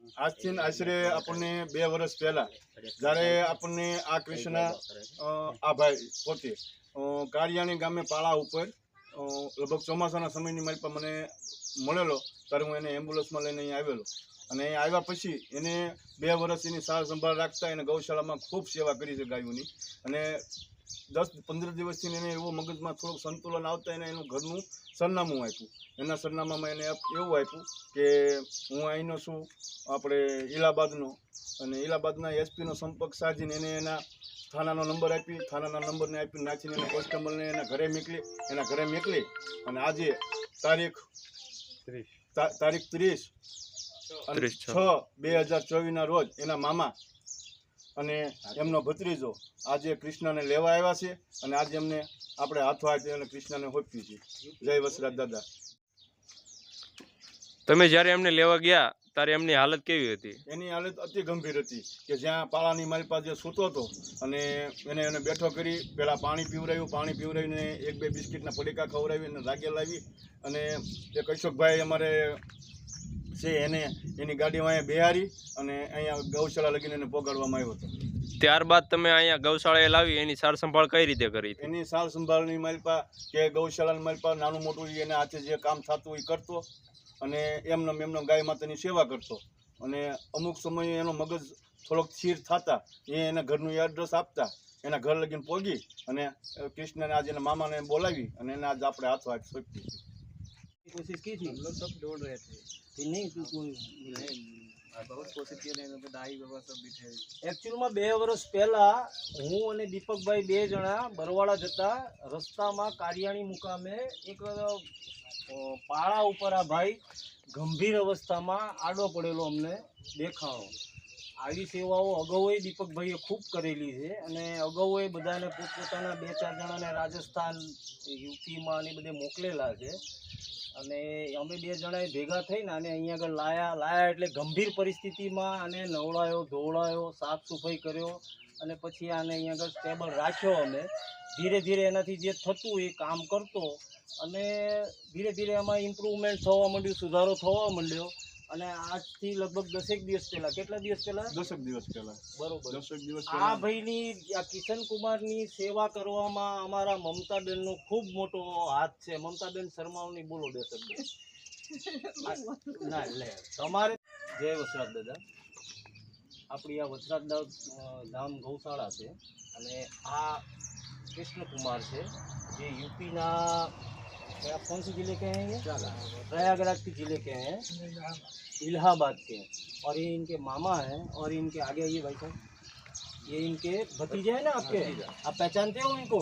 આજથી આશરે આપણને 2 વર્ષ પહેલા જ્યારે આપણને આ કૃષ્ણ આ ભાઈ પોતે કારિયાણી ગામે પાળા ઉપર લગભગ ચોમાસાના સમયની મારી પાસે મને મળેલો, ત્યારે હું એને એમ્બ્યુલન્સમાં લઈને અહીં આવેલો. અને અહીં આવ્યા પછી એને 2 વર્ષ એની સાર સંભાળ રાખતા એને ગૌશાળામાં ખૂબ સેવા કરી છે ગાયોની. અને 10-15 દિવસથી એને એવો મગજમાં થોડુંક સંતુલન આવતા એને એનું ઘરનું સરનામું આપ્યું. એના સરનામામાં એને એવું આપ્યું કે હું અહીંનો છું આપણે ઇલાહાબાદનો, અને ઇલાહાબાદના એસપીનો સંપર્ક સાધીને એને એના થાનાનો નંબર આપી, થાનાના નંબરને આપી નાખીને એને કોન્સ્ટેબલને એના ઘરે મોકલી અને આજે તારીખ 30/6/2024 રોજ એના મામા અને એમનો ભત્રીજો આજે કૃષ્ણને લેવા આવ્યા છે અને આજે એમને આપણે હાથો હાથ અને કૃષ્ણને હોપ્યું છે. જય વસરાજ દાદા. તમે જ્યારે એમને લેવા ગયા ત્યારે એમની હાલત કેવી હતી? એની હાલત અતિ ગંભીર હતી કે જ્યાં પાળાની મારી પાસે સૂતો હતો અને એને બેઠો કરી પહેલાં પાણી પીવડાવીને 1-2 બિસ્કિટના પડીકા ખવડાવી અને રાગે લાવી અને એક અશોકભાઈ અમારે છે એને એની ગાડીમાં અહીંયા બેહારી અને અહીંયા ગૌશાળા લગીને એને પહોંચાડવામાં આવ્યો હતો. ત્યારબાદ તમે અહીંયા ગૌશાળાએ લાવી એની સાર સંભાળ કઈ રીતે કરી? એની સાર સંભાળની માલપા કે ગૌશાળાની માલપા નાનું મોટું એને હાથે જે કામ થતું એ કરતો અને એમનો ગાય માતાની સેવા કરતો. અને અમુક સમયે એનો મગજ થોડોક સ્થિર થતા એના ઘરનું એડ્રેસ આપતા, એના ઘર લગીને પહોંચી અને કૃષ્ણને આજે એના મામાને બોલાવી અને એને આજે આપણે હાથો હાથ સોંપી. कोशिश की थी, हम लोग सब दौड़ रहे थे, फिर नहीं कोई मिला, बहुत कोशिश की नहीं तो दाई बाबा सब बैठे. एक्चुअलમાં 2 વર્ષ પહેલા હું અને દીપકભાઈ 2 જણા બરવાડા જતા રસ્તામાં કારિયાણી મુકામે એક પાળા ઉપર આ ભાઈ ગંભીર અવસ્થામાં આડો પડેલો અમને દેખાણો. આવી સેવાઓ અગાઉએ દીપકભાઈએ ખૂબ કરેલી છે અને અગાઉએ બધાને પોતપોતાના 2-4 જણાને રાજસ્થાન યુપીમાં ને બધે મોકલેલા છે. અને અમે 2 જણાએ ભેગા થઈને આને અહીંયા આગળ લાયા એટલે ગંભીર પરિસ્થિતિમાં આને નવડાયો, ધોવડાયો, સાફ સફાઈ કર્યો અને પછી આને અહીંયા આગળ સ્ટેબલ રાખ્યો. અમે ધીરે ધીરે એનાથી જે થતું એ કામ કરતો અને ધીરે ધીરે એમાં ઇમ્પ્રુવમેન્ટ થવા માંડ્યું, સુધારો થવા માંડ્યો. અને આજથી લગભગ 10 દિવસ પહેલાં, કેટલા દિવસ પહેલાં? 10 દિવસ પહેલાં. બરોબર. 10 દિવસ આ ભાઈની, આ કિશનકુમારની સેવા કરવામાં અમારા મમતાબેનનો ખૂબ મોટો હાથ છે. મમતાબેન શર્માઓની બોલો 2 શબ્દ. ના લે તમારે. જય વસરાજ દાદા. આપણી આ વસરાજ ધામ ગૌશાળા છે અને આ कृष्णकुमार से ये यूपी ना आप कौन से जिले के हैं? ये प्रयागराज के जिले के हैं, इलाहाबाद के. और ये इनके मामा हैं और इनके आगे ये भाई साहब ये इनके भतीजे हैं ना आपके, आप पहचानते हो इनको?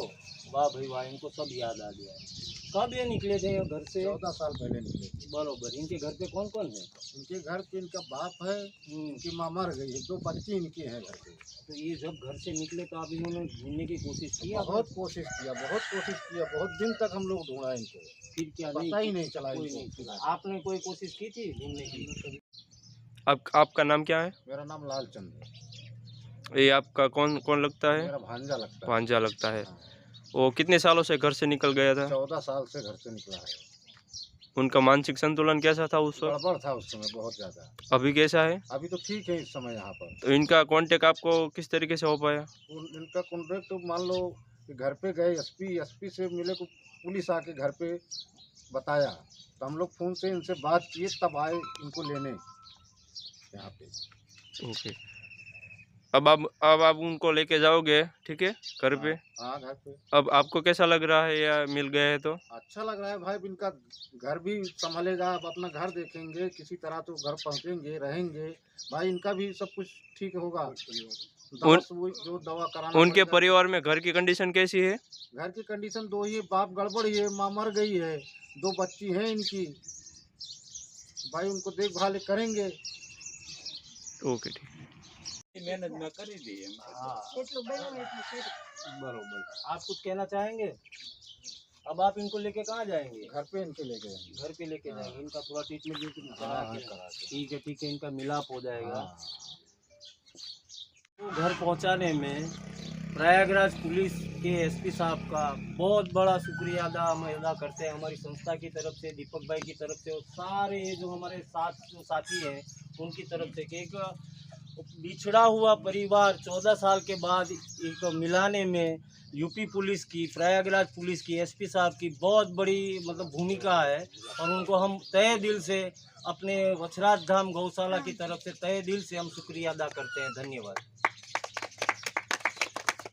वाह भाई वाह, इनको सब याद आ गया है. कब ये निकले थे घर से? 14 साल पहले निकले. बरोबर. इनके घर पे कौन कौन है? इनके घर पे इनका बाप है, इनकी माँ मर गई है, 2 बच्चे इनके हैं घर पे. तो ये जब घर से निकले तो आप इन्होंने ढूंढने की कोशिश की? बहुत कोशिश किया, बहुत दिन तक हम लोग ढूंढा इनको, फिर क्या पता ही नहीं चला कोई इनको. नहीं. आपने कोई कोशिश की थी ढूंढने की? आपका नाम क्या है? मेरा नाम लालचंद है. ये आपका कौन लगता है? मेरा भांजा लगता है. भांजा लगता है. हाँ. वो कितने सालों से घर से निकल गया था? 14 साल से घर से निकला है. उनका मानसिक संतुलन कैसा था उस वक्त? गड़बड़ था उस समय बहुत ज़्यादा. अभी कैसा है? अभी तो ठीक है इस समय यहाँ पर. तो इनका कांटेक्ट आपको किस तरीके से हो पाया? इनका कॉन्ट्रैक्ट तो मान लो कि घर पे गए, एसपी से मिले को पुलिस आके घर पे बताया तो हम लोग फ़ोन से इनसे बात किए, तब आए इनको लेने यहाँ पे. ओके. अब आप उनको लेके जाओगे, ठीक है, घर पे? हाँ घर पे. अब आपको कैसा लग रहा है या मिल गए है तो? अच्छा लग रहा है भाई. इनका घर भी संभालेगा, अब अपना घर देखेंगे, किसी तरह तो घर पहुँचेंगे, रहेंगे भाई. इनका भी सब कुछ ठीक होगा. जो दवा कराना. उनके परिवार में घर की कंडीशन कैसी है? घर की कंडीशन 2 ही, बाप गड़बड़ है, माँ मर गई है, 2 बच्ची हैं इनकी भाई. उनको देखभाल करेंगे. ओके ठीक. मेहनत में करी दी है. बरोबर. आप कुछ कहना चाहेंगे? अब आप इनको लेके कहाँ जाएंगे? घर पे इनके लेके जाएंगे. घर पे लेके जाएंगे. इनका थोड़ा ट्रीटमेंट करा के. करा के. ठीक है, इनका मिलाप हो जाएगा. तो घर पहुंचाने में प्रयागराज पुलिस के एसपी साहब का बहुत बड़ा शुक्रिया हम अदा करते हैं, हमारी संस्था की तरफ से, दीपक भाई की तरफ से और सारे जो हमारे साथी हैं उनकी तरफ से कि एक बिछड़ा हुआ परिवार 14 साल के बाद एक मिलाने में यूपी पुलिस की, प्रयागराज पुलिस की, एसपी साहब की बहुत बड़ी मतलब भूमिका है और उनको हम तहे दिल से अपने वछराज धाम गौशाला की तरफ से तहे दिल से हम शुक्रिया अदा करते हैं। धन्यवाद।